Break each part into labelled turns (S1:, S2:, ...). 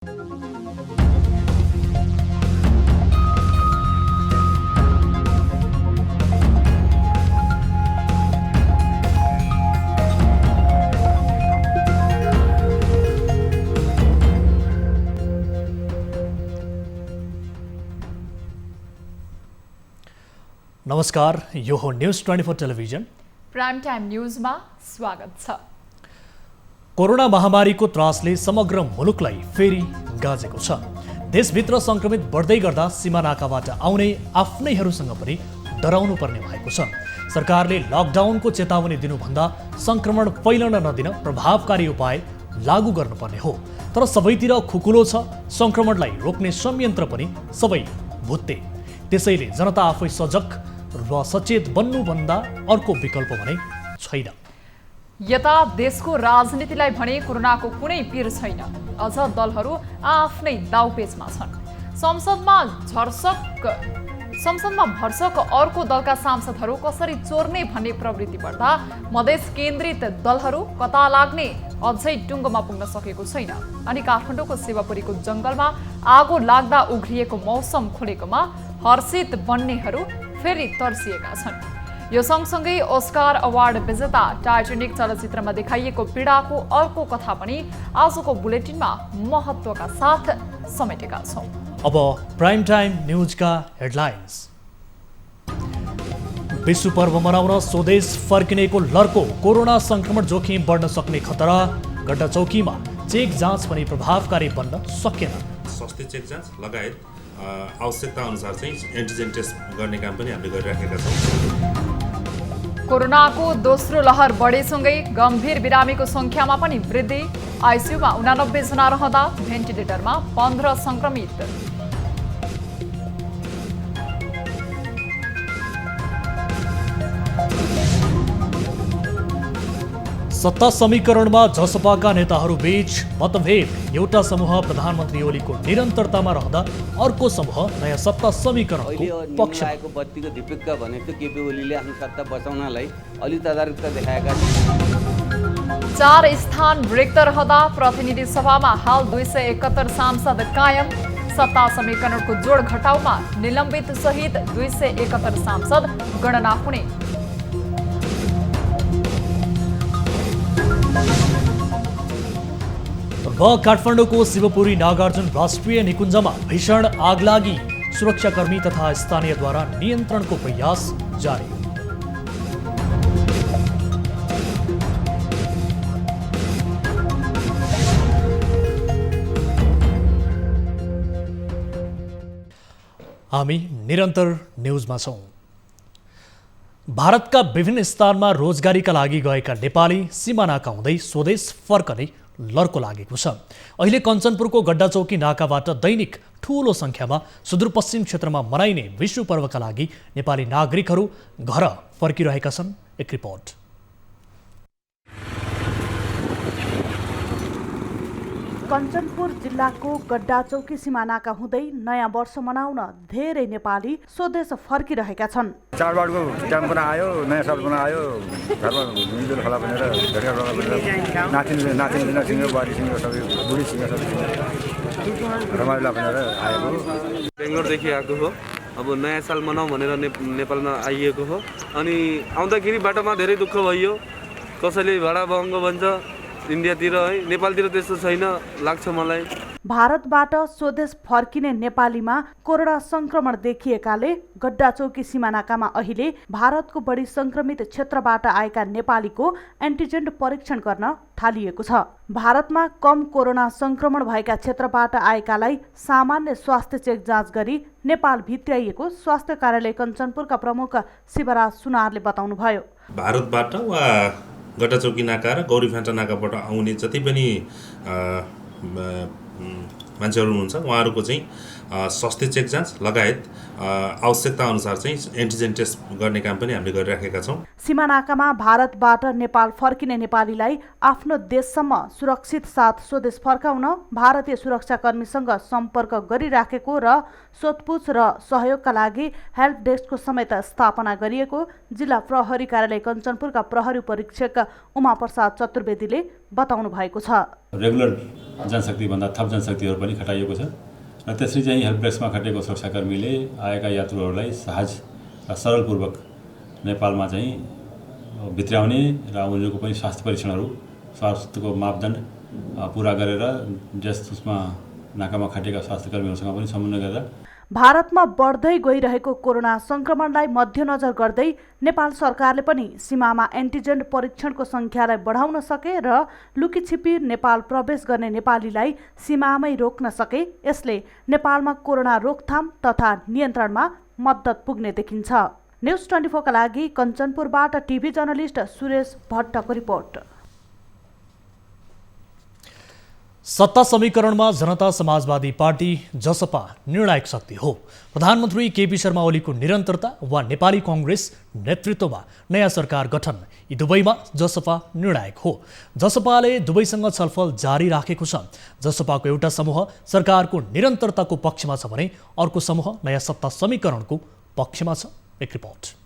S1: नमस्कार, यो हो न्यूज 24 टेलिभिजन
S2: प्राइम टाइम न्यूजमा स्वागत छ।
S1: कोरोना महामारीको त्रासले समग्र मुलुकलाई फेरि गाजेको छ। देशभित्र संक्रमित बढ्दै गर्दा सीमा नाकाबाट आउने आफ्नैहरूसँग पनि डराउनु पर्ने भएको छ। सरकारले लकडाउनको चेतावनी दिनुभन्दा संक्रमण फैलन नदिन प्रभावकारी उपाय लागू गर्नुपर्ने हो। तर सबैतिर खुकुलो छ, संक्रमणलाई रोक्ने संयन्त्र पनि सबै भुत्ते। त्यसैले जनता आफै सजग र सचेत बन्नुभन्दा अर्को विकल्प भने छैन।
S2: यता देशको राजनीतिलाई भने कोरोनाको कुनै पिर छैन। अझ दलहरू आफ्नै दाउपेचमा छन्। संसदमा भर्सक अर्को दलका सांसदहरू कसरी चोर्ने भन्ने प्रवृत्ति बढ्दा मधेस केन्द्रित दलहरू कता लाग्ने अझै टुङ्गोमा पुग्न सकेको छैन। अनि काठमाडौँको शिवपुरीको जंगलमा आगो लाग्दा उघ्रिएको मौसम खुलेकोमा हर्षित बन्नेहरू फेरि तर्सिएका छन्। यो सँगसँगै ओस्कार अवार्ड विजेता टाइटानिक चलचित्रमा देखाइएको पीडाको अर्को कथा पनि आजको बुलेटिनमा महत्त्वका साथ समेटेका छौं।
S1: अब प्राइम टाइम न्यूजका हेडलाइन्स। विश्व पर्व मनाउन स्वदेश फर्किनेको लर्को, कोरोना संक्रमण जोखिम बढ्न सक्ने खतरा। गड्डाचौकीमा चेक जाँच पनि प्रभावकारी बन्न सकेन।
S3: स्वास्थ्य चेक जाँच लगायत आवश्यकता अनुसार चाहिँ एन्टिजेन टेस्ट गर्ने काम पनि हामीले गरिराखेका छौँ।
S2: कोरोनाको दोस्रो लहर बढेसँगै गम्भीर बिरामीको संख्यामा पनि वृद्धि। आइसियुमा 89 जना रहँदा भेन्टिलेटरमा 15 संक्रमित।
S1: सत्ता समीकरणमा जसपाका नेताहरू बीच मतभेद। एउटा समूह प्रधानमन्त्री ओलीको निरन्तरतामा रहँदा अर्को समूह नयाँ सत्ता समीकरणको पक्ष।
S4: बत्तीको दिपिक्क भनेको केपी ओलीले आफ्नो सत्ता बचाउनलाई अलि तदारुकता देखाएका छन्।
S2: 4 स्थान रिक्त रहँदा प्रतिनिधि सभामा हाल 271 सांसद कायम। सत्ता समीकरणको जोड घटाउमा निलम्बित सहित 271 सांसद गणना हुने।
S1: काठमाडौँको शिवपुरी नागार्जुन राष्ट्रिय निकुञ्जमा भीषण आगलागी। सुरक्षाकर्मी तथा स्थानीयद्वारा नियन्त्रणको प्रयास जारी। हामी निरन्तर न्यूजमा छौं। भारतका विभिन्न स्थानमा रोजगारीका लागि गएका नेपाली सीमा नाका हुँदै स्वदेश फर्कने लर्को लागेको छ। अहिले कञ्चनपुरको गड्डाचौकी नाकाबाट दैनिक ठूलो संख्यामा सुदूरपश्चिम क्षेत्रमा मनाइने विश्व पर्वका लागि नेपाली नागरिकहरू घर फर्किरहेका छन्। एक रिपोर्ट।
S5: कञ्चनपुर जिल्लाको गड्डाचौकी सिमानाका हुँदै नयाँ वर्ष मनाउन धेरै नेपाली स्वदेश फर्किरहेका छन्।
S6: चाडबाडको टाइम पनि आयो, नयाँ साल पनि आयो, घरमा मिलजुल होला भनेर नाचिने बुहारीसँग सबै बुढीसँग सबै रमाइलो भनेर आएको।
S7: बेङ्गलोरदेखि आएको हो। अब नयाँ साल मनाउँ भनेर नेपालमा आइएको हो। अनि आउँदाखेरि बाटोमा धेरै दुःख भयो। कसैले भाडा महँगो भन्छ इन्डियातिर, है नेपालतिर त्यस्तो छैन लाग्छ मलाई।
S5: भारतबाट स्वदेश फर्किने नेपालीमा कोरोना संक्रमण देखिएकाले गड्डाचौकी सिमानाकामा अहिले भारतको बढी संक्रमित क्षेत्रबाट आएका नेपालीको एन्टिजेन परीक्षण गर्न थालिएको छ। भारतमा कम कोरोना संक्रमण भएका क्षेत्रबाट आएकालाई सामान्य स्वास्थ्य चेक जाँच गरी नेपाल भित्र्याइएको स्वास्थ्य कार्यालय कञ्चनपुरका प्रमुख शिवराज सुनारले बताउनुभयो।
S3: भारतबाट वा गड्डाचौकी नाका र गौरीफाँटा नाकाबाट आउने जति पनि मान्छेहरू हुनुहुन्छ उहाँहरूको चाहिँ स्वास्थ्य चेक जाँच लगायत आवश्यकता अनुसार चाहिँ एन्टिजेन टेस्ट गर्ने काम पनि हामीले गरिराखेका छौँ।
S5: सीमानाकामा भारतबाट नेपाल फर्किने नेपालीलाई आफ्नो देशसम्म सुरक्षित साथ स्वदेश फर्काउन भारतीय सुरक्षाकर्मीसँग सम्पर्क गरिराखेको र सोधपुछ र सहयोगका लागि हेल्प डेस्कको समेत स्थापना गरिएको जिल्ला प्रहरी कार्यालय कञ्चनपुरका प्रहरी परीक्षक उमा प्रसाद चतुर्वेदीले बताउनु भएको छ।
S8: रेगुलर जनशक्ति भन्दा थप जनशक्तिहरू पनि पनि खटाइएको छ र त्यसरी चाहिँ हेल्प डेस्कमा खटेको सुरक्षाकर्मीले आएका यात्रुहरूलाई सहज र सरलपूर्वक नेपालमा चाहिँ भित्र्याउने र उनीहरूको पनि स्वास्थ्य परीक्षणहरू स्वास्थ्यको मापदण्ड पुरा गरेर जसमा नाकामा खटेका स्वास्थ्यकर्मीहरूसँग पनि समन्वय गरेर
S5: भारतमा बढ्दै गइरहेको कोरोना संक्रमणलाई मध्यनजर गर्दै नेपाल सरकारले पनि सीमामा एन्टिजेन परीक्षणको संख्यालाई बढाउन सके र लुकीछिपी नेपाल प्रवेश गर्ने नेपालीलाई सीमामै रोक्न सके। यसले नेपालमा कोरोना रोकथाम तथा नियन्त्रणमा मद्दत पुग्ने देखिन्छ। न्युज 24 का लागि कञ्चनपुरबाट टिभी जर्नलिस्ट सुरेश भट्टको रिपोर्ट।
S1: सत्ता समीकरणमा जनता समाजवादी पार्टी जसपा निर्णायक शक्ति हो। प्रधानमन्त्री केपी शर्मा ओलीको निरन्तरता वा नेपाली कांग्रेस नेतृत्वमा नयाँ सरकार गठन, यी दुवैमा जसपा निर्णायक हो। जसपाले दुवैसँग छलफल जारी राखेको छ। जसपाको एउटा समूह सरकारको निरन्तरताको पक्षमा छ भने अर्को समूह नयाँ सत्ता समीकरणको पक्षमा छ। एक रिपोर्ट।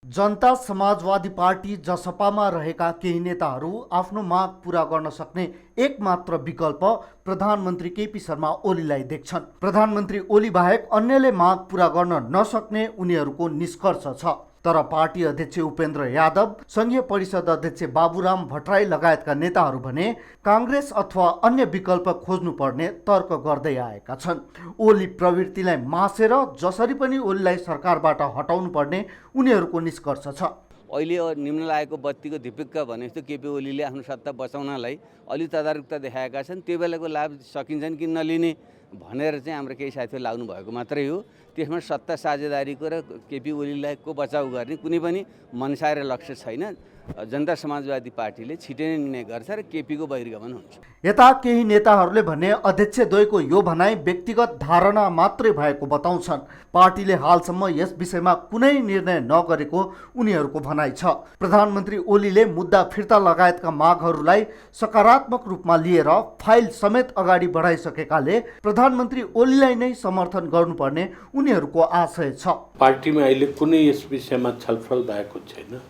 S9: जनता समाजवादी पार्टी जसपामा रहेका केही नेताहरू आफ्नो माग पूरा गर्न सक्ने एकमात्र विकल्प प्रधानमन्त्री केपी शर्मा ओलीलाई देख्छन्। प्रधानमन्त्री ओली बाहेक अन्यले माग पूरा गर्न नसक्ने उनीहरूको निष्कर्ष छ। तर पार्टी अध्यक्ष उपेन्द्र यादव, संघीय परिषद अध्यक्ष बाबुराम भट्टराई लगायतका नेताहरू भने कांग्रेस अथवा अन्य विकल्प खोज्नुपर्ने तर्क गर्दै आएका छन्। ओली प्रवृत्तिलाई मासेर जसरी पनि ओलीलाई सरकारबाट हटाउनु पर्ने उनीहरूको निष्कर्ष छ।
S4: अहिले निम्न लागेको बत्तीको धिपिक्क भने जस्तो केपी ओलीले आफ्नो सत्ता बचाउनलाई अलि तदारुकता देखाएका छन्। त्यो बेलाको लाभ सकिन्छन् कि नलिने भनेर चाहिँ हाम्रो केही साथीहरू लाग्नु भएको मात्रै हो। त्यसमा सत्ता साझेदारीको र केपी ओलीलाई को बचाउ गर्ने कुनै पनि मनसा र लक्ष्य छैन। जनता समाजवादी पार्टीले छिटै नै निर्णय गर्छ र केपीको बहिर्गमन हुन्छ।
S9: यता केही नेताहरूले भने अध्यक्ष द्वयको यो भनाइ व्यक्तिगत धारणा मात्रै भएको बताउँछन्। पार्टीले हालसम्म यस विषयमा कुनै निर्णय नगरेको उनीहरूको भनाइ छ। प्रधानमन्त्री ओलीले मुद्दा फिर्ता लगायतका मागहरूलाई सकारात्मक रूपमा लिएर फाइल समेत अगाडि बढाइसकेकाले प्रधानमन्त्री ओलीलाई नै समर्थन गर्नुपर्ने उनीहरूको आशय छ।
S10: पार्टीमा अहिले कुनै यस विषयमा छलफल भएको छैन।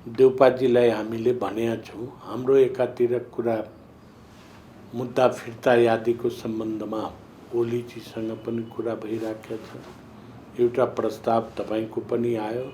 S10: देउपाजीलाई हामीले भनेका छौँ, हाम्रो एकातिर कुरा मुद्दा फिर्ता यादीको सम्बन्धमा ओलीजीसँग पनि कुरा भइराखेको छ। एउटा प्रस्ताव तपाईँको पनि आयो।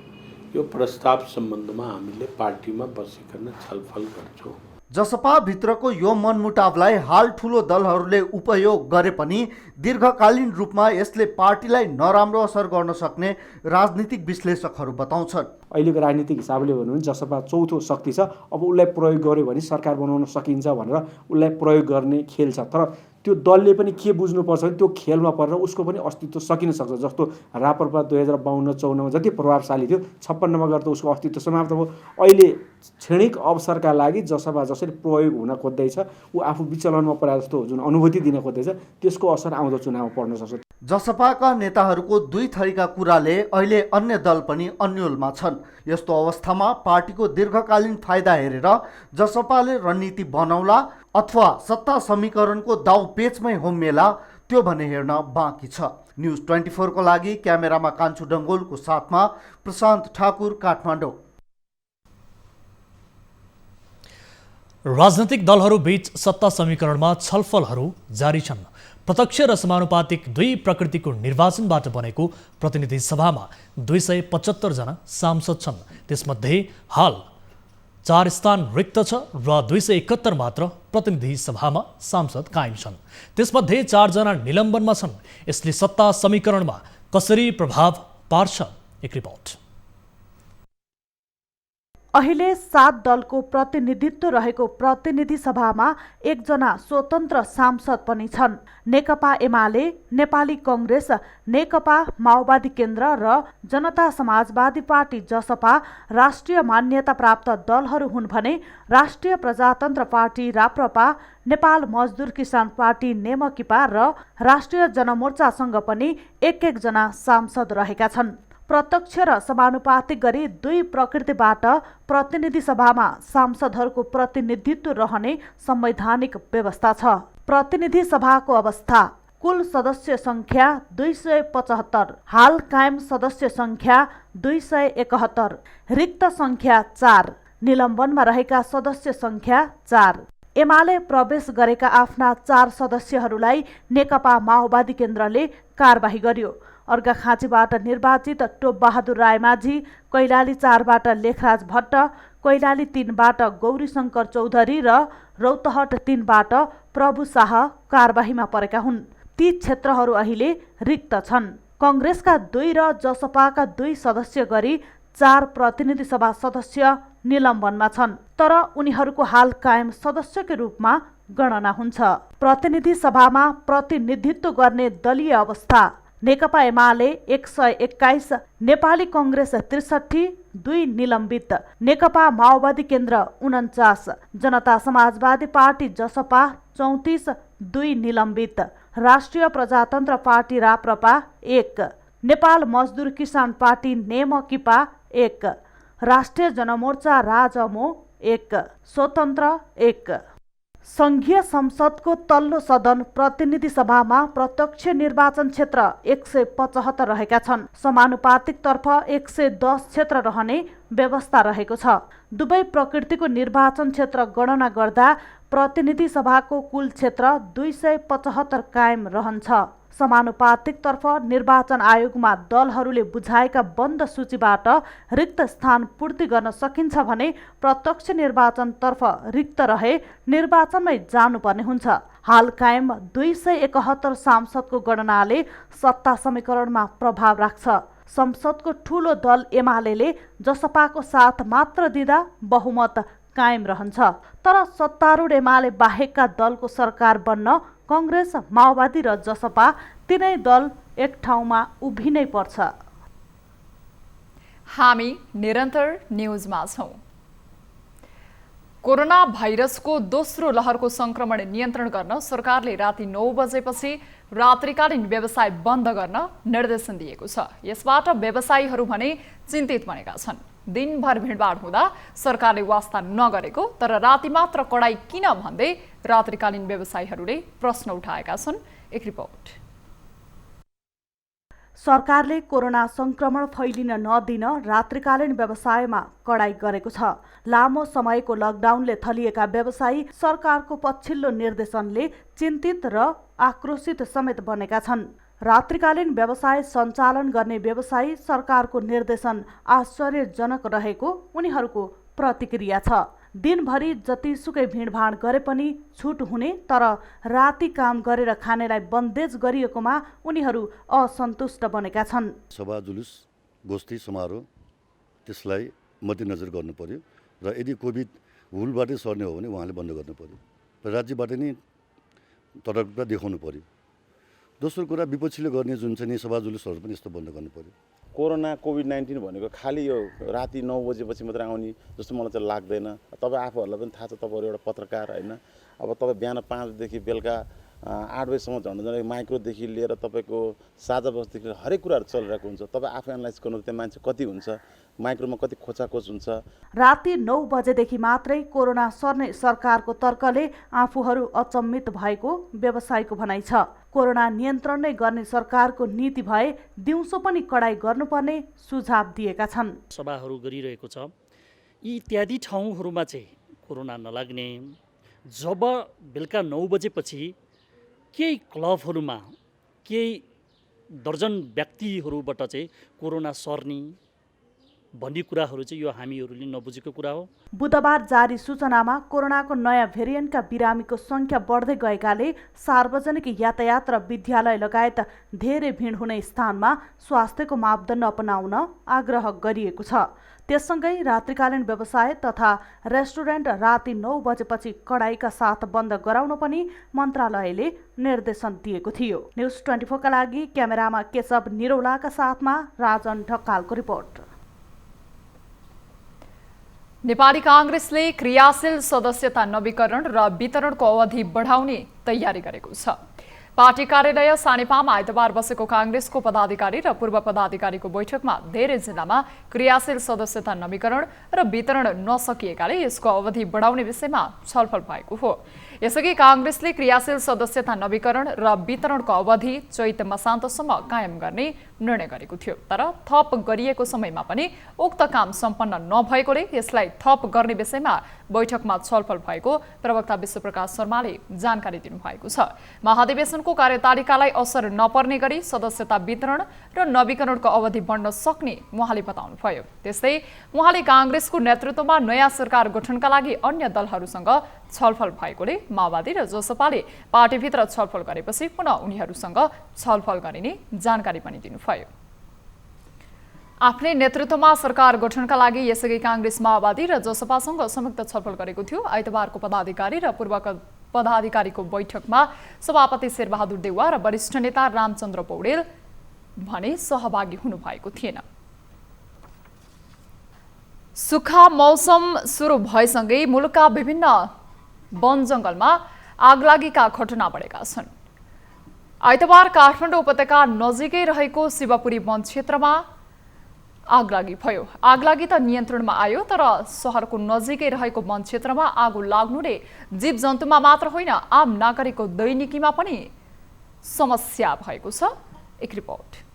S10: यो प्रस्ताव सम्बन्धमा हामीले पार्टीमा बसिकन छलफल गर्छौँ।
S9: जसपा भित्रको यो मनमुटावलाई हाल ठुलो दलहरूले उपयोग गरे पनि दीर्घकालीन रूपमा यसले पार्टीलाई नराम्रो असर गर्न सक्ने राजनीतिक विश्लेषकहरू बताउँछन्।
S11: अहिलेको राजनीतिक हिसाबले भनौँ भने जसपा चौथो शक्ति छ। अब उसलाई प्रयोग गर्यो भने सरकार बनाउन सकिन्छ भनेर उसलाई प्रयोग गर्ने खेल छ। तर त्यो दलले पनि के बुझ्नुपर्छ भने त्यो खेलमा परेर उसको पनि अस्तित्व सकिन सक्छ। जस्तो राप्रपा 2052-54 जति प्रभावशाली थियो, 56मा गर्दा उसको अस्तित्व समाप्त भयो। अहिले क्षणिक अवसरका लागि जसपा जसरी प्रयोग हुन खोज्दैछ, ऊ आफू विचलनमा परे जस्तो जुन अनुभूति दिन खोज्दैछ, त्यसको असर आउँदो चुनावमा पर्न सक्छ।
S9: जसपाका नेताहरूको दुई थरीका कुराले अहिले अन्य दल पनि अन्योलमा छन्। यस्तो अवस्थामा पार्टीको दीर्घकालीन फाइदा हेरेर जसपाले रणनीति बनाउला अथवा सत्ता समीकरणको दाउ पेचमै होमिएला, त्यो भने हेर्न बाँकी छ। न्युज 24 को लागि क्यामेरामा कान्छु डङ्गोलको साथमा प्रशान्त ठाकुर, काठमाडौँ।
S1: राजनैतिक दलहरू बीच सत्ता समीकरणमा छलफलहरू जारी छन्। प्रत्यक्ष र समानुपातिक दुई प्रकृतिको निर्वाचनबाट बनेको प्रतिनिधि सभामा 275 जना सांसद छन्। त्यसमध्ये हाल 4 स्थान रिक्त छ र 271 मात्र प्रतिनिधि सभामा सांसद कायम छन्। त्यसमध्ये 4 जना निलम्बनमा छन्। यसले सत्ता समीकरणमा कसरी प्रभाव पार्छ? एक रिपोर्ट।
S5: अहिले 7 दलको प्रतिनिधित्व रहेको प्रतिनिधि सभामा 1 जना स्वतन्त्र सांसद पनि छन्। नेकपा एमाले, नेपाली कांग्रेस, नेकपा माओवादी केन्द्र र जनता समाजवादी पार्टी जसपा राष्ट्रिय मान्यता प्राप्त दलहरू हुन् भने राष्ट्रिय प्रजातन्त्र पार्टी राप्रपा, नेपाल मजदुर किसान पार्टी नेमकिपा र राष्ट्रिय जनमोर्चासँग पनि 1-1 जना सांसद रहेका छन्। प्रत्यक्ष र समानुपातिक गरी दुई प्रकृतिबाट प्रतिनिधि सभामा सांसदहरूको प्रतिनिधित्व रहने संवैधानिक व्यवस्था छ। प्रतिनिधि सभाको अवस्था: कुल सदस्य संख्या 275, हाल कायम सदस्य संख्या 271, रिक्त संख्या 4, निलम्बनमा रहेका सदस्य संख्या 4। एमाले प्रवेश गरेका आफ्ना 4 सदस्यहरूलाई नेकपा माओवादी केन्द्रले कारबाही गर्यो। अर्घाखाँचीबाट निर्वाचित टोपबहादुर रायमाझी, कैलाली 4बाट लेखराज भट्ट, कैलाली 3बाट गौरीशङ्कर चौधरी र रौतहट 3बाट प्रभु शाह कारबाहीमा परेका हुन्। ती क्षेत्रहरू अहिले रिक्त छन्। कङ्ग्रेसका 2 र जसपाका 2 सदस्य गरी 4 प्रतिनिधि सभा सदस्य निलम्बनमा छन्, तर उनीहरूको हाल कायम सदस्यको रूपमा गणना हुन्छ। प्रतिनिधि सभामा प्रतिनिधित्व गर्ने दलीय अवस्था: नेकपा एमाले 121, नेपाली कङ्ग्रेस 63, 2 निलम्बित, नेकपा माओवादी केन्द्र 49, जनता समाजवादी पार्टी जसपा 34, 2 निलम्बित, राष्ट्रिय प्रजातन्त्र पार्टी राप्रपा 1, नेपाल मजदुर किसान पार्टी नेमकिपा 1, राष्ट्रिय जनमोर्चा राजमो 1, स्वतन्त्र 1। सङ्घीय संसदको तल्लो सदन प्रतिनिधि सभामा प्रत्यक्ष निर्वाचन क्षेत्र 175 रहेका छन्। समानुपातिकतर्फ 110 क्षेत्र रहने व्यवस्था रहेको छ। दुवै प्रकृतिको निर्वाचन क्षेत्र गणना गर्दा प्रतिनिधि सभाको कुल क्षेत्र 275 कायम रहन्छ। समानुपातिकतर्फ निर्वाचन आयोगमा दलहरूले बुझाएका बन्द सूचीबाट रिक्त स्थान पूर्ति गर्न सकिन्छ भने प्रत्यक्ष निर्वाचनतर्फ रिक्त रहे निर्वाचनमै जानुपर्ने हुन्छ। हाल कायम 271 सांसदको गणनाले सत्ता समीकरणमा प्रभाव राख्छ। संसदको ठूलो दल एमाले जसपाको साथ मात्र दिँदा बहुमत कायम रहन्छ, तर सत्तारूढ एमाले बाहेकका दलको सरकार बन्न कङ्ग्रेस, माओवादी र जसपा तीनै दल एक ठाउँमा उभिनै पर्छ।
S2: हामी निरन्तर न्युजमा छौं। कोरोना भाइरसको दोस्रो लहरको संक्रमण नियन्त्रण गर्न सरकारले राति 9 बजेपछि रात्रिकालीन व्यवसाय बन्द गर्न निर्देशन दिएको छ। यसबाट व्यवसायीहरू भने चिन्तित बनेका छन्। दिनभर भिडभाड हुँदा सरकारले वास्ता नगरेको, तर राति मात्र कडाई किन भन्दै रात्रिकालीन व्यवसायीहरूले प्रश्न उठाएका छन्। एक रिपोर्ट।
S5: सरकारले कोरोना संक्रमण फैलिन नदिन रात्रिकालीन व्यवसायमा कडाई गरेको छ। लामो समयको लकडाउनले थलिएका व्यवसायी सरकारको पछिल्लो निर्देशनले चिन्तित र आक्रोशित समेत बनेका छन्। रात्रिकालीन व्यवसाय सञ्चालन गर्ने व्यवसायी सरकारको निर्देशन आश्चर्यजनक रहेको उनीहरूको प्रतिक्रिया छ। दिनभरि जतिसुकै भिडभाड गरे पनि छुट हुने, तर राति काम गरेर खानेलाई बन्देज गरिएकोमा उनीहरू असन्तुष्ट बनेका छन्।
S12: सभा जुलुस गोष्ठी समारोह त्यसलाई मध्यनजर गर्नु पर्यो र यदि कोभिड हुलबाटै सर्ने हो भने उहाँले बन्द गर्नु पर्यो र राज्यबाट नै तटस्थता देखाउनु पर्यो। दोस्रो कुरा, विपक्षीले गर्ने जुन चाहिँ सभा जुलुसहरू पनि यस्तो बन्द गर्नु पर्यो।
S13: कोरोना कोभिड-19 भनेको खालि यो राति 9 बजेपछि मात्रै आउने जस्तो मलाई चाहिँ लाग्दैन। तपाईँ आफूहरूलाई पनि थाहा छ, तपाईँहरू एउटा पत्रकार होइन। अब तपाईँ बिहान 5 बजेदेखि बेलुका 8 बजीसम्म झन्डै माइक्रोदेखि लिएर तपाईँको साझा बसदेखि हरेक कुराहरू चलिरहेको हुन्छ। तपाईँ आफै एनालाइज गर्नु त्यो मान्छे कति हुन्छ, माइक्रोमा कति खोचाखोच हुन्छ।
S5: राति 9 बजेदेखि मात्रै कोरोना सर्ने सरकारको तर्कले आफूहरू अचम्मित भएको व्यवसायीको भनाइ छ। कोरोना नियन्त्रण नै गर्ने सरकारको नीति भए दिउँसो पनि कडाई गर्नुपर्ने सुझाव दिएका छन्।
S14: सभाहरू गरिरहेको छ, यी इत्यादि ठाउँहरूमा चाहिँ कोरोना नलाग्ने, जब बेलुका 9 बजेपछि केही क्लबहरूमा केही दर्जन व्यक्तिहरूबाट चाहिँ कोरोना सर्ने भन्ने कुराहरू चाहिँ यो हामीहरूले नबुझेको कुरा हो।
S5: बुधबार जारी सूचनामा कोरोनाको नयाँ भेरिएन्टका बिरामीको संख्या बढ्दै गएकाले सार्वजनिक यातायात र विद्यालय लगायत धेरै भिड हुने स्थानमा स्वास्थ्यको मापदण्ड अपनाउन आग्रह गरिएको छ। त्यससँगै रात्रिकालीन व्यवसाय तथा रेस्टुरेन्ट राति 9 बजेपछि कडाईका साथ बन्द गराउन पनि मन्त्रालयले निर्देशन दिएको थियो। न्युज 24 का लागि क्यामेरामा केशव निरौलाका साथमा राजन ढकालको रिपोर्ट।
S2: नेपाली कांग्रेसले क्रियाशील सदस्यता नवीकरण र वितरणको अवधि बढाउने तयारी गरेको छ। पार्टी कार्यालय सानेपामा आइतबार बसेको कांग्रेसको पदाधिकारी र पूर्व पदाधिकारीको बैठकमा धेरै जिल्लामा क्रियाशील सदस्यता नवीकरण र वितरण नसकिएकाले यसको अवधि बढाउने विषयमा छलफल भएको हो। यसअघि काङ्ग्रेसले क्रियाशील सदस्यता नवीकरण र वितरणको अवधि चैत मसान्तसम्म कायम गर्ने निर्णय गरेको थियो। तर थप गरिएको समयमा पनि उक्त काम सम्पन्न नभएकोले यसलाई थप गर्ने विषयमा बैठकमा छलफल भएको प्रवक्ता विश्वप्रकाश शर्माले जानकारी दिनुभएको छ। महाधिवेशनको कार्यतालिकालाई असर नपर्ने गरी सदस्यता वितरण र नवीकरणको अवधि बढ्न सक्ने उहाँले बताउनुभयो। त्यस्तै उहाँले काङ्ग्रेसको नेतृत्वमा नयाँ सरकार गठनका लागि अन्य दलहरूसँग छलफल भएकोले माओवादी र जसपाले पार्टीभित्र छलफल गरेपछि पुनः उनीहरूसँग छलफल गरिने जानकारी पनि दिनुभयो। आफ्नै नेतृत्वमा सरकार गठनका लागि यसअघि काङ्ग्रेस माओवादी र जसपासँग संयुक्त छलफल गरेको थियो। आइतबारको पदाधिकारी र पूर्व पदाधिकारीको बैठकमा सभापति शेरबहादुर देउवा र वरिष्ठ नेता रामचन्द्र पौडेल भने सहभागी हुनुभएको थिएन। सुक्खा मौसम सुरु भएसँगै मुलुकका विभिन्न वन जंगलमा आगलागीका घटना बढेका छन्। आइतबार काठमाडौँ उपत्यका नजिकै रहेको शिवपुरी वन क्षेत्रमा आगलागी भयो। आगलागी त नियन्त्रणमा आयो, तर शहरको नजिकै रहेको वन क्षेत्रमा आगो लाग्नुले जीव जन्तुमा मात्र होइन आम नागरिकको दैनिकीमा पनि समस्या भएको छ। एक रिपोर्ट।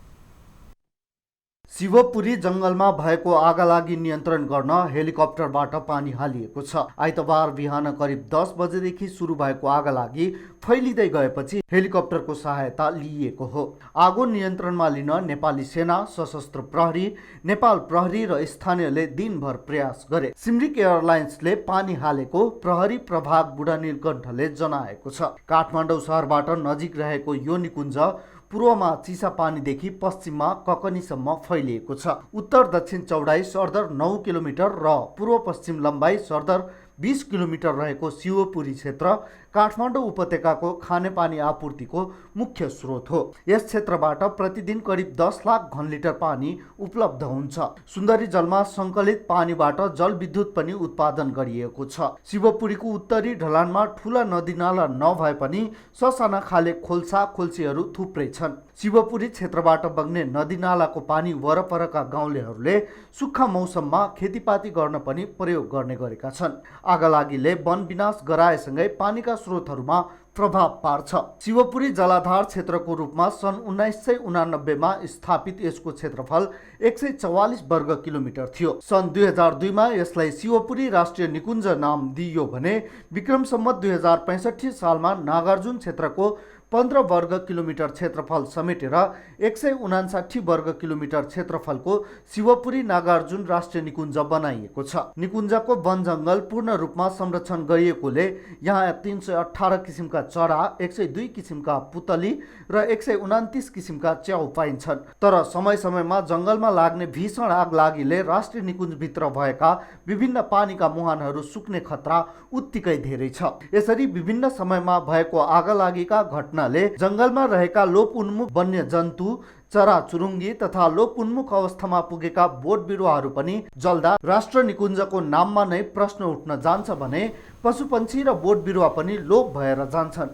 S9: शिवपुरी जंगलमा भएको आगलागी नियन्त्रण गर्न हेलिकप्टरबाट पानी हालिएको छ। आइतबार बिहान करिब 10 बजेदेखि सुरु भएको आगलागी फैलिँदै गएपछि हेलिकप्टरको सहायता लिइएको हो। आगो नियन्त्रणमा लिन नेपाली सेना, सशस्त्र प्रहरी, नेपाल प्रहरी र स्थानीयले दिनभर प्रयास गरे। सिमरिक एयरलाइन्सले पानी हालेको प्रहरी प्रभाग बुढा नीलकण्ठले जनाएको छ। काठमाडौँ शहरबाट नजिक रहेको यो निकुञ्ज पूर्वमा चिसापानीदेखि पश्चिममा ककनीसम्म फैलिएको छ। उत्तर दक्षिण चौडाइ सरदर 9 किलोमिटर र पूर्व पश्चिम लम्बाइ सरदर 20 किलोमिटर रहेको शिवपुरी क्षेत्र काठमाडौँ उपत्यकाको खानेपानी आपूर्तिको मुख्य स्रोत हो। यस क्षेत्रबाट प्रतिदिन करिब 10 लाख घनलिटर पानी उपलब्ध हुन्छ। सुन्दरी जलमा सङ्कलित पानीबाट जलविद्युत पनि उत्पादन गरिएको छ। शिवपुरीको उत्तरी ढलानमा ठुला नदीनाला नभए पनि ससाना खाले खोल्सा खोल्सीहरू थुप्रै छन्। शिवपुरी क्षेत्रबाट बग्ने नदीनालाको पानी वरपरका गाउँलेहरूले सुक्खा मौसममा खेतीपाती गर्न पनि प्रयोग गर्ने गरेका छन्। आगलागीले वन विनाश गराएसँगै पानीका स्रोतहरूमा प्रभाव पार्छ। शिवपुरी जलाधार क्षेत्रको रूपमा सन् 1989 मा स्थापित यसको क्षेत्रफल 144 वर्ग किलोमिटर थियो। सन् 2002 मा यसलाई शिवपुरी राष्ट्रिय निकुञ्ज नाम दिइयो भने विक्रम सम्वत 2065 सालमा नागार्जुन क्षेत्रको 15 वर्ग किलोमिटर क्षेत्रफल समेटेर 159 वर्ग किलोमिटर क्षेत्रफलको शिवपुरी नागार्जुन राष्ट्रिय निकुञ्ज बनाइएको छ। निकुञ्जको वन जङ्गल पूर्ण रूपमा संरक्षण गरिएकोले यहाँ 318 किसिमका चरा, 102 किसिमका पुतली र 129 किसिमका च्याउ पाइन्छन्। तर समय समयमा जङ्गलमा लाग्ने भीषण आगलागीले राष्ट्रिय निकुञ्जभित्र भएका विभिन्न पानीका मुहानहरू सुक्ने खतरा उत्तिकै धेरै छ। यसरी विभिन्न समयमा भएको आगलागीका घटनाले जङ्गलमा रहेका लोप उन्मुख वन्य जन्तु, चरा चुरुङ्गी तथा लोप उन्मुख अवस्थामा पुगेका बोट बिरुवाहरू पनि जल्दा राष्ट्र निकुञ्जको नाममा नै प्रश्न उठ्न जान्छ भने पशुपन्छी र बोट बिरुवा पनि लोप भएर जान्छन्।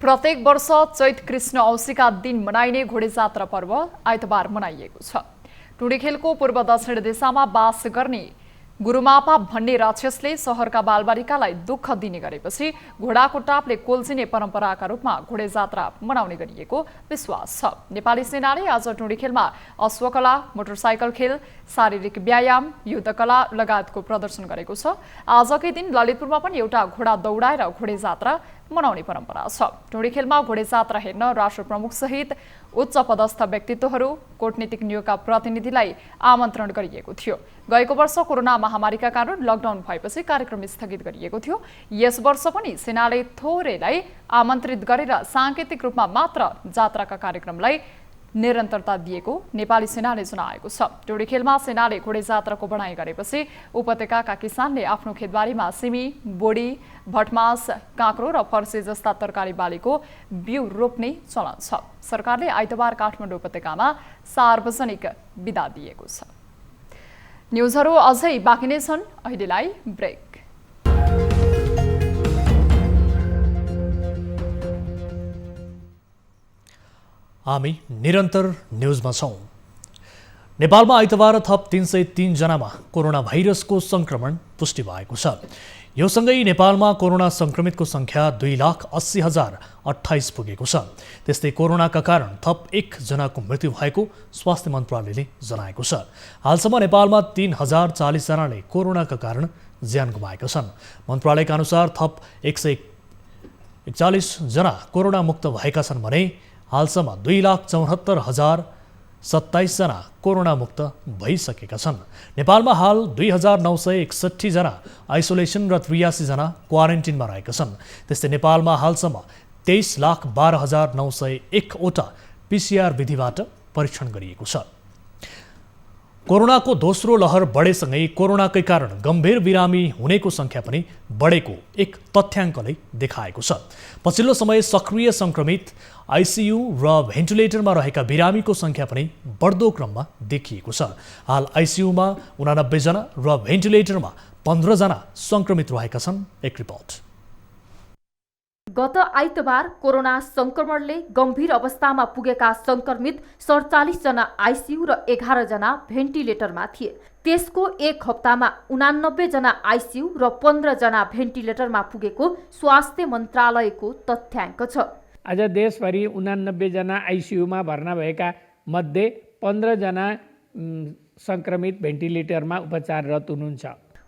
S2: प्रत्येक वर्ष चैत कृष्ण औँसीका दिन मनाइने घोडेजात्रा पर्व आइतबार मनाइएको छ। टुँडीखेलको पूर्व दक्षिण दिशामा बास गर्ने गुरुमापा भन्ने राक्षसले सहरका बालबालिकालाई दुःख दिने गरेपछि घोडाको टापले कोल्चिने परम्पराका रूपमा घोडेजात्रा मनाउने गरिएको विश्वास छ। नेपाली सेनाले आज टुँडीखेलमा अश्वकला, मोटरसाइकल खेल, शारीरिक व्यायाम, युद्धकला लगायतको प्रदर्शन गरेको छ। आजकै दिन ललितपुरमा पनि एउटा घोडा दौडाएर घोडेजात्रा मनाउने परम्परा छ। टुँडीखेलमा घोडेजात्रा हेर्न राष्ट्र प्रमुख सहित उच्च पदस्थ व्यक्तित्वहरू, कूटनीतिक नियोगका प्रतिनिधिलाई आमन्त्रण गरिएको थियो। गएको वर्ष कोरोना महामारीका कारण लकडाउन भएपछि कार्यक्रम स्थगित गरिएको थियो। यस वर्ष पनि सेनाले थोरैलाई आमन्त्रित गरेर सांकेतिक रूपमा मात्र जात्राका कार्यक्रमलाई निरन्तरता दिएको नेपाली सेनाले जनाएको छ। टुँडीखेलमा सेनाले घोडेजात्राको बढाइ गरेपछि उपत्यकाका किसानले आफ्नो खेतबारीमा सिमी, बोडी, भटमास, काँक्रो र फर्सी जस्ता तरकारी बालीको बिउ रोप्ने चलन छ। सरकारले आइतबार काठमाडौँ उपत्यकामा सार्वजनिक बिदा दिएको छ। न्युजहरू अझै बाँकी नै छन्, अहिलेलाई ब्रेक।
S1: हामी निरन्तर न्युजमा छौँ। नेपालमा आइतबार थप 303 जनामा कोरोना भाइरसको संक्रमण पुष्टि भएको छ। यो सँगै नेपालमा कोरोना संक्रमितको संख्या 2,80,028 पुगेको छ। त्यस्तै कोरोनाका कारण थप 1 जनाको मृत्यु भएको स्वास्थ्य मन्त्रालयले जनाएको छ। हालसम्म नेपालमा 3,040 जनाले कोरोनाका कारण ज्यान गुमाएका छन्। मन्त्रालयका अनुसार थप 141 जना कोरोना मुक्त भएका छन् भने हालसम्म 2,74,027 जना कोरोना मुक्त भइसकेका छन्। नेपालमा हाल 2,961 जना आइसोलेसन र 83 जना क्वारेन्टिनमा रहेका छन्। त्यस्तै नेपालमा हालसम्म 23,12,901 वटा PCR विधिबाट परीक्षण गरिएको छ। कोरोनाको दोस्रो लहर बढेसँगै कोरोनाकै कारण गम्भीर बिरामी हुनेको संख्या पनि बढेको एक तथ्याङ्कले देखाएको छ। पछिल्लो समय सक्रिय संक्रमित, आइसियु र भेन्टिलेटरमा रहेका बिरामीको संख्या पनि बढ्दो क्रममा देखिएको छ। हाल आइसियुमा 89 जना र भेन्टिलेटरमा 15 जना संक्रमित रहेका छन्। एक रिपोर्ट।
S15: गत आइतबार कोरोना संक्रमणले गम्भीर अवस्थामा पुगेका संक्रमित 47 जना आइसियु र 11 जना भेन्टिलेटरमा थिए। त्यसको एक हप्तामा 89 जना आइसियु र 15 जना भेन्टिलेटरमा पुगेको स्वास्थ्य मन्त्रालयको तथ्याङ्क छ।
S16: आज देशभरि 89 जना आइसियुमा भर्ना भएका मध्ये 15 जना संक्रमित भेन्टिलेटरमा उपचाररत हुनुहुन्छ।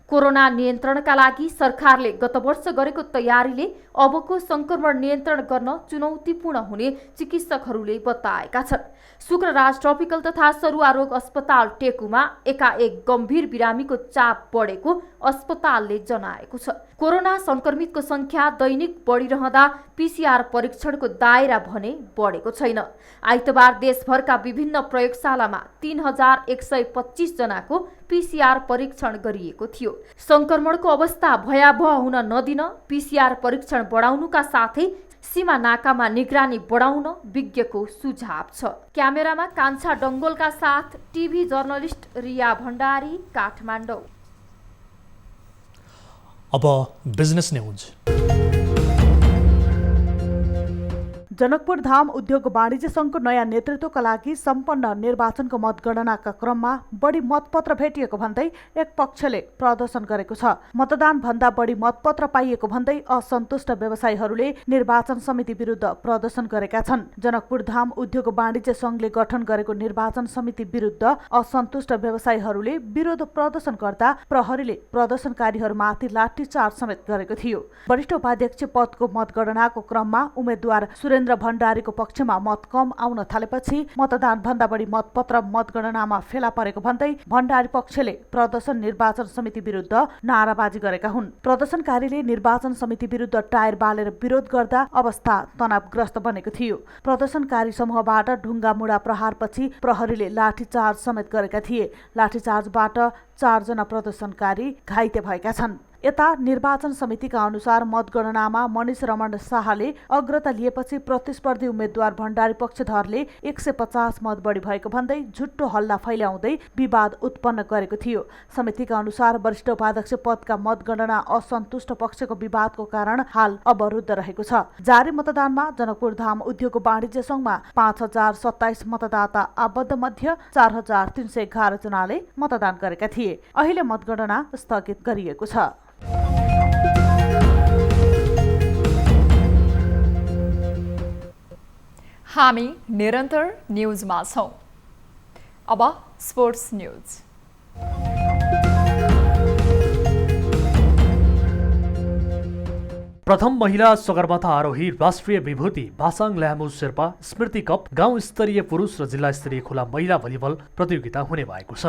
S15: कोरोना नियन्त्रणका लागि सरकारले गत वर्ष गरेको तयारीले अबको संक्रमण नियन्त्रण गर्न चुनौतीपूर्ण हुने चिकित्सकहरूले बताएका छन्। शुक्रराज ट्रपिकल तथा सरुवा रोग अस्पताल टेकुमा एकाएक गम्भीर बिरामीको चाप बढेको अस्पतालले जनाएको छ। कोरोना संक्रमितको संख्या दैनिक बढिरहँदा PCR परीक्षणको दायरा भने बढेको छैन। आइतबार देशभरका विभिन्न प्रयोगशालामा 3,125 जनाको PCR परीक्षण गरिएको थियो। संक्रमणको अवस्था भयावह हुन नदिन PCR परीक्षण बढाउनुका साथै सीमा नाकामा निगरानी बढाउन विज्ञको सुझाव छ। क्यामेरामा कान्छा डङ्गोलका साथ टिभी जर्नलिस्ट रिया भण्डारी, काठमाडौँ।
S1: अब बिजनेस न्यूज।
S5: जनकपुर धाम उद्योग वाणिज्य सङ्घको नयाँ नेतृत्वका लागि सम्पन्न निर्वाचनको मतगणनाका क्रममा बढी मतपत्र भेटिएको भन्दै एक पक्षले प्रदर्शन गरेको छ। मतदान भन्दा बढी मतपत्र पाइएको भन्दै असन्तुष्ट व्यवसायीहरूले निर्वाचन समिति विरुद्ध प्रदर्शन गरेका छन्। जनकपुर धाम उद्योग वाणिज्य सङ्घले गठन गरेको निर्वाचन समिति विरुद्ध असन्तुष्ट व्यवसायीहरूले विरोध प्रदर्शन गर्दा प्रहरीले प्रदर्शनकारीहरूमाथि लाठीचार्ज समेत गरेको थियो। वरिष्ठ उपाध्यक्ष पदको मतगणनाको क्रममा उम्मेद्वार सुरेन्द्र भण्डारीको पक्षमा मत कम आउन थालेपछि मतदान भन्दा बढी मतपत्र मतगणनामा फेला परेको भन्दै भण्डारी पक्षले प्रदर्शन निर्वाचन समिति विरुद्ध नाराबाजी गरेका हुन्। प्रदर्शनकारीले निर्वाचन समिति विरुद्ध टायर बालेर विरोध गर्दा अवस्था तनावग्रस्त बनेको थियो। प्रदर्शनकारी समूहबाट ढुङ्गा मुढा प्रहारपछि प्रहरीले लाठीचार्ज समेत गरेका थिए। लाठीचार्जबाट 4 जना प्रदर्शनकारी घाइते भएका छन्। यता निर्वाचन समितिका अनुसार मतगणनामा मनिष रमण शाहले अग्रता लिएपछि प्रतिस्पर्धी उम्मेद्वार भण्डारी पक्षधरले 150 मत बढी भएको भन्दै झुट्टो हल्ला फैल्याउँदै विवाद उत्पन्न गरेको थियो। समितिका अनुसार वरिष्ठ उपाध्यक्ष पदका मतगणना असन्तुष्ट पक्षको विवादको कारण हाल अवरुद्ध रहेको छ। जारी मतदानमा जनकपुर धाम उद्योग वाणिज्य सङ्घमा 5,027 मतदाता आबद्ध मध्ये 4,311 जनाले मतदान गरेका थिए। अहिले मतगणना स्थगित गरिएको छ।
S2: हामी निरन्तर न्युजमा छौं। अब स्पोर्ट्स न्युज।
S1: प्रथम महिला सगरमाथा आरोही राष्ट्रिय विभूति भासाङ ल्यामु शेर्पा स्मृति कप गाउँ स्तरीय पुरुष र जिल्ला स्तरीय खुला महिला भलिबल प्रतियोगिता हुने भएको छ।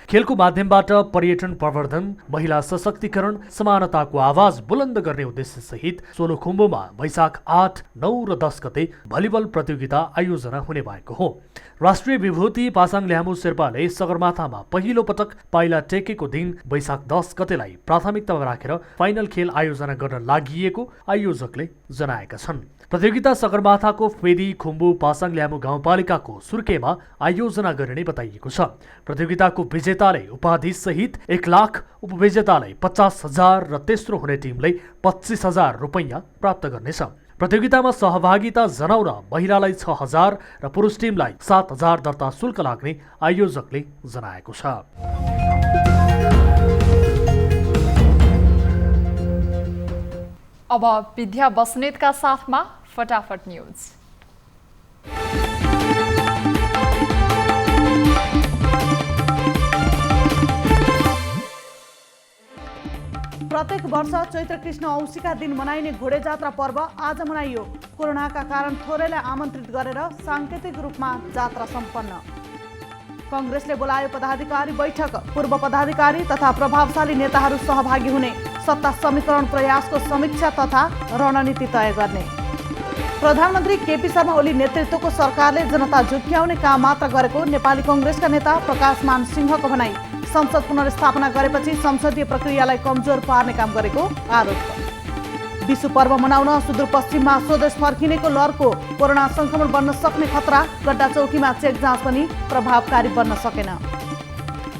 S1: खेलको माध्यमबाट पर्यटन प्रवर्धन, महिला सशक्तिकरण, समानताको आवाज बुलन्द गर्ने उद्देश्य सहित सोलुखुम्बुमा वैशाख 8, 9 र 10 गते भलिबल प्रतियोगिता आयोजना हुने भएको हो। राष्ट्रिय विभूति भासाङ ल्यामु शेर्पाले सगरमाथामा पहिलो पटक पाइला टेकेको दिन वैशाख 10 गतेलाई प्राथमिकतामा राखेर फाइनल खेल आयोजना गर्न लागि आयोजकले जनाएका छन्। प्रतियोगिता सगरमाथाको फेदी खुम्बु पासाङ ल्यामु गाउँपालिकाको सुर्केमा आयोजना गरिने बताइएको छ। प्रतियोगिताको विजेताले उपाधि सहित 1 लाख, उपविजेतालाई 50,000 र तेस्रो हुने टिमले 25,000 रुपैयाँ प्राप्त गर्नेछ। प्रतियोगितामा सहभागिता जनाउन महिलालाई 6,000 र पुरुष टिमलाई 7,000 दर्ता शुल्क लाग्ने आयोजकले जनाएको छ।
S2: अब विद्या बस्नेतका साथमा फटाफट न्यूज।
S5: प्रत्येक वर्ष चैत्र कृष्ण औँसीका दिन मनाइने घोडे जात्रा पर्व आज मनाइयो। कोरोनाका कारण थोरैलाई आमन्त्रित गरेर सांकेतिक रूपमा जात्रा सम्पन्न। कांग्रेसले बोलायो पदाधिकारी बैठक, पूर्व पदाधिकारी तथा प्रभावशाली नेताहरू सहभागी हुने, सत्ता समीकरण प्रयासको समीक्षा तथा रणनीति तय गर्ने। प्रधानमन्त्री केपी शर्मा ओली नेतृत्वको सरकारले जनता झुक्क्याउने काम मात्र गरेको नेपाली कांग्रेसका नेता प्रकाशमान सिंहको भनाई। संसद पुनर्स्थापना गरेपछि संसदीय प्रक्रियालाई कमजोर पार्ने काम गरेको आरोप। विश्व पर्व मनाउन सुदूरपश्चिममा स्वदेश फर्किनेको लहरको कोरोना संक्रमण बन्न सक्ने खतरा, गड्डा चौकीमा चेक जाँच पनि प्रभावकारी बन्न सकेन।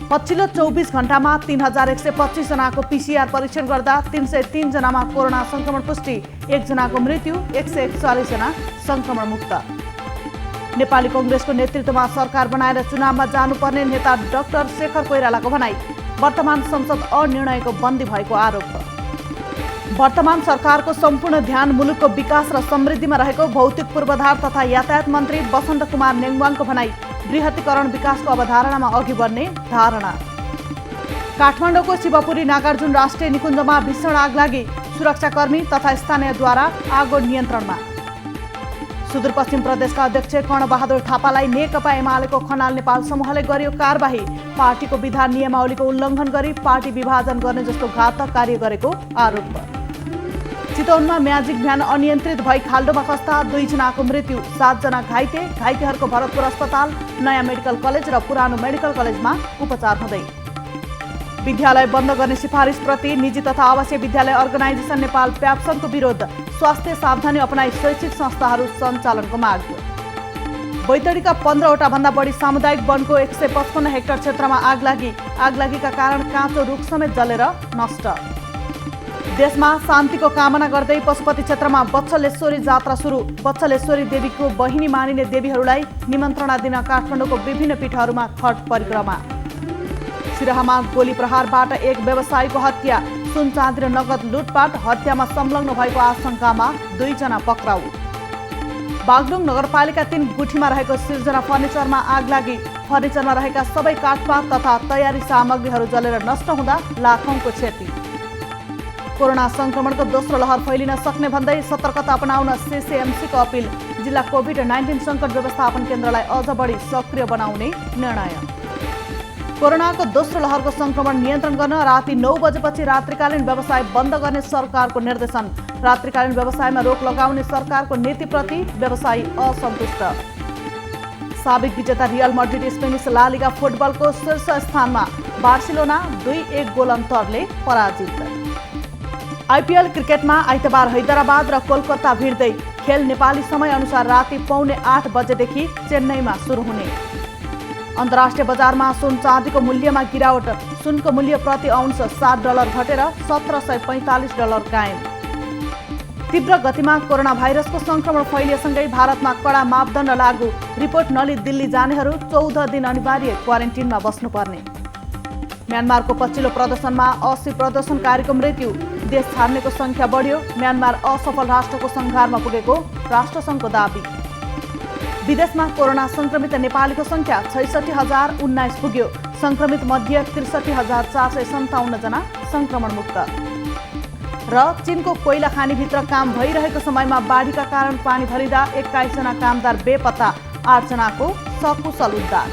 S5: पछिल्लो 24 घण्टामा 3125 जनाको पीसीआर परीक्षण गर्दा 303 जनामा कोरोना संक्रमण पुष्टि, 1 जनाको मृत्यु, 141 जना संक्रमण मुक्त। नेपाली कांग्रेसको नेतृत्वमा सरकार बनाएर चुनावमा जानुपर्ने नेता डाक्टर शेखर कोइरालाको भनाई। वर्तमान संसद अनिर्णयको बन्दी भएको आरोप। वर्तमान सरकारको सम्पूर्ण ध्यान मुलुकको विकास र समृद्धिमा रहेको भौतिक पूर्वाधार तथा यातायात मन्त्री वसन्त कुमार नेङवाङको भनाई। बृहतीकरण विकासको अवधारणामा अघि बढ्ने धारणा। काठमाडौँको शिवपुरी नागार्जुन राष्ट्रिय निकुञ्जमा भीषण आग लागि, सुरक्षाकर्मी तथा स्थानीयद्वारा आगो नियन्त्रणमा। सुदूरपश्चिम प्रदेशका अध्यक्ष कर्णबहादुर थापालाई नेकपा एमालेको खनाल नेपाल समूहले गर्यो कारबाही। पार्टीको विधान नियमावलीको उल्लङ्घन गरी पार्टी विभाजन गर्ने जस्तो घातक कार्य गरेको आरोप। चितवनमा म्याजिक भ्यान अनियन्त्रित भई खाल्डोमा खस्दा 2 जनाको मृत्यु, 7 जना घाइते। घाइतेहरूको भरतपुर अस्पताल, नयाँ मेडिकल कलेज र पुरानो मेडिकल कलेजमा उपचार हुँदै। विद्यालय बन्द गर्ने सिफारिसप्रति निजी तथा आवासीय विद्यालय अर्गनाइजेसन नेपाल प्याप्सनको विरोध। स्वास्थ्य सावधानी अपनाई शैक्षिक संस्थाहरू सञ्चालनको माग। बैतडीका 15वटा भन्दा बढी सामुदायिक वनको 155 हेक्टर क्षेत्रमा आग लागि। आगलागीका कारण काँचो रुख समेत जलेर नष्ट। देशमा शान्तिको कामना गर्दै पशुपति क्षेत्रमा बच्छलेश्वरी जात्रा सुरु। बच्छलेश्वरी देवीको बहिनी मानिने देवीहरूलाई निमन्त्रणा दिन काठमाडौँको विभिन्न पीठहरूमा खट परिक्रमा। सिराहामा गोली प्रहारबाट एक व्यवसायीको हत्या। सुन चाँदी र नगद लुटपाट, हत्यामा संलग्न भएको आशंकामा 2 जना पक्राउ। बागलुङ नगरपालिका 3 गुठीमा रहेको सिर्जना फर्निचरमा आग लागि। फर्निचरमा रहेका सबै काठपात तथा तयारी सामग्रीहरू जलेर नष्ट हुँदा लाखौंको क्षति। कोरोना संक्रमणको दोस्रो लहर फैलिन सक्ने भन्दै सतर्कता अपनाउन सीसीएमसीको अपिल। जिल्ला कोभिड-19 सङ्कट व्यवस्थापन केन्द्रलाई अझ बढी सक्रिय बनाउने निर्णय। कोरोनाको दोस्रो लहरको संक्रमण नियन्त्रण गर्न राति 9 बजेपछि रात्रिकालीन व्यवसाय बन्द गर्ने सरकारको निर्देशन। रात्रिकालीन व्यवसायमा रोक लगाउने सरकारको नीतिप्रति व्यवसायी असन्तुष्ट। साबिक विजेता रियल मड्रिड स्पेनिस ला लिगा फुटबलको शीर्ष स्थानमा। बार्सिलोना 2-1 गोल अन्तरले पराजित। आइपिएल क्रिकेटमा आइतबार हैदराबाद र कोलकाता भिड्दै। खेल नेपाली समय अनुसार राति 7:45 बजेदेखि चेन्नईमा सुरु हुने। अन्तर्राष्ट्रिय बजारमा सुन चाँदीको मूल्यमा गिरावट। सुनको मूल्य प्रति औंस $7 घटेर $1745 कायम। तीव्र गतिमा कोरोना भाइरसको संक्रमण फैलिएसँगै भारतमा कडा मापदण्ड लागू। रिपोर्ट नलिई दिल्ली जानेहरू 14 दिन अनिवार्य क्वारेन्टिनमा बस्नुपर्ने। म्यानमारको पछिल्लो प्रदर्शनमा 80 प्रदर्शनकारीको मृत्यु। देश छाड्नेको संख्या बढ्यो। म्यानमार असफल राष्ट्रको संघारमा पुगेको राष्ट्रसङ्घको दाबी। विदेशमा कोरोना संक्रमित नेपालीको संख्या 66,019 पुग्यो। संक्रमित मध्ये 63,457 जना संक्रमण मुक्त। र चीनको कोइला खानीभित्र काम भइरहेको समयमा बाढीका कारण पानी भरिँदा 21 जना कामदार बेपत्ता, 8 जनाको सकुशल उद्धार।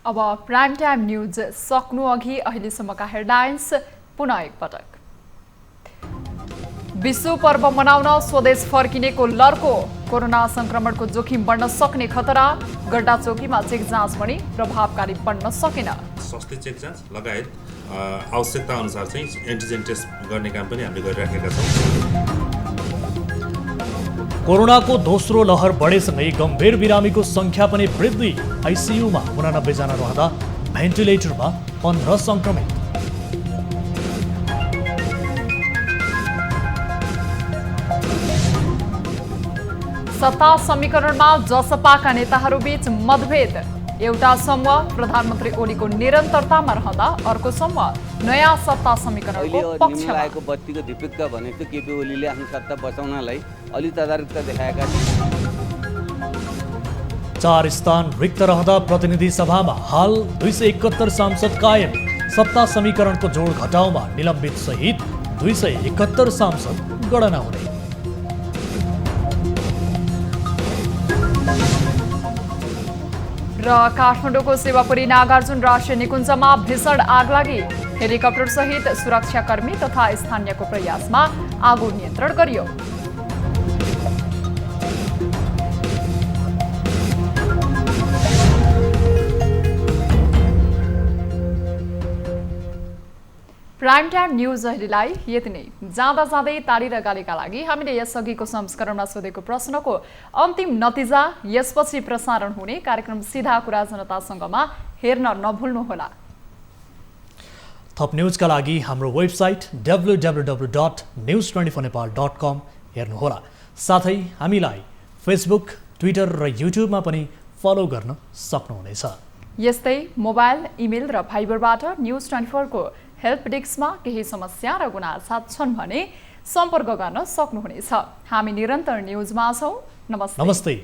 S2: अब प्राइम टाइम न्यूज सक्नु अघि अहिलेसम्मका हेडलाइन्स पुनः एकपटक। विश्व पर्व मनाउन स्वदेश फर्किनेको लर्को। कोरोना संक्रमणको जोखिम बढ्न सक्ने खतरा। गड्डा चौकीमा चेक जाँच पनि प्रभावकारी बन्न सकेन।
S3: स्वास्थ्य चेक जाँच लगायत आवश्यकता अनुसार चाहिँ एन्टिजेन टेस्ट गर्ने काम पनि हामीले गरिराखेका छौँ।
S1: कोरोनाको दोस्रो लहर बढेसँगै गम्भीर बिरामीको संख्या पनि वृद्धि। आइसियुमा 89 जना रहँदा भेन्टिलेटरमा 15 संक्रमित।
S2: सत्ता समीकरणमा जसपाका नेताहरूबीच मतभेद। एउटा समूह प्रधानमन्त्री ओलीको निरन्तरतामा रहँदा अर्को समूह नयाँ सत्ता समीकरणको पक्षमा।
S4: लागेको बत्तीको धिपिक्क भनेको केपी ओलीले आफ्नो सत्ता बचाउनलाई अलि तदारुकता देखाएका छन्।
S1: 4 स्थान रिक्त रहँदा प्रतिनिधि सभामा हाल 271 सांसद कायम। सत्ता समीकरणको जोड घटाउमा निलम्बित सहित 271 सांसद गणना हुने।
S2: र काठमाडौँको शिवपुरी नागार्जुन राष्ट्रिय निकुञ्जमा भीषण आग लागि। हेलिकप्टर सहित सुरक्षाकर्मी तथा स्थानीयको प्रयासमा आगो नियन्त्रण गरियो। प्राइम टाइम न्यूज अहिलेलाई यति नै। जाँदा जाँदै ताली र गालीका लागि हामीले यसअघिको संस्करणमा सोधेको प्रश्नको अन्तिम नतिजा यसपछि प्रसारण हुने कार्यक्रम सीधा कुरा जनतासँगमा हेर्न नभुल्नुहोला।
S1: थप न्यूजका लागि हाम्रो वेबसाइट www.news24nepal.com हेर्नुहोला। साथै हामीलाई फेसबुक, ट्विटर र युट्युबमा पनि फलो गर्न सक्नुहुनेछ।
S2: यस्तै मोबाइल, इमेल र फाइबरबाट न्यूज 24 को हेल्प डेस्कमा केही समस्या र गुनासा छन् भने सम्पर्क गर्न सक्नुहुनेछ। हामी निरन्तर न्यूजमा छौँ। नमस्ते।